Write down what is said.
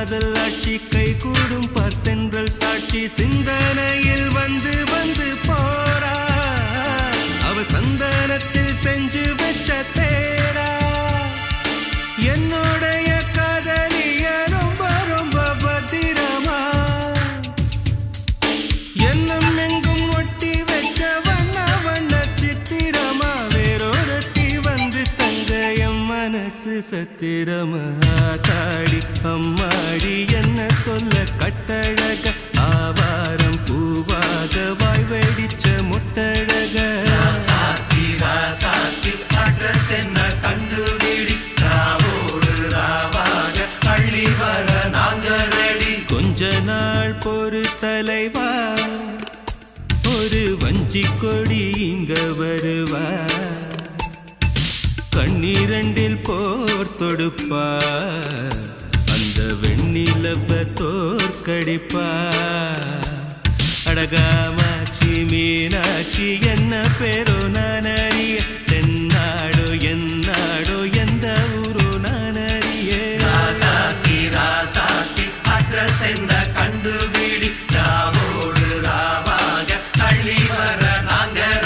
காதல் ஆட்சி கை கூடும் பார்த்தென்றல் சாட்சி சிந்தனையில் வந்து வந்து போறா அவ சந்தனத்தில் செஞ்சு வச்ச தேரா என்னுடைய காதலிய ரொம்ப ரொம்ப பத்திரமா என்னும் எங்கும் ஒட்டி வச்ச வண்ண வண்ண சித்திரமா வேறொருத்தி வந்து தங்க என் மனசு சத்திரமா தாடி அம்மாடி என்ன சொல்ல கட்டழக ஆவாரம் பூவாக வாய் வெடிச்ச முட்டழக அட்ரஸ் என்ன கண்டுபிடி ராவோடு ராவாக அள்ளி வர நாங்க ரெடி கொஞ்ச நாள் பொறு தலைவா ஒரு வஞ்சி கொடி இங்க வருவா கண்ணீரண்டில் போர் தொடுப்பா அந்த வெண்ணிலவ தோற்கடிப்பா அடகாமாட்சி மீனாட்சி என்ன பேரோ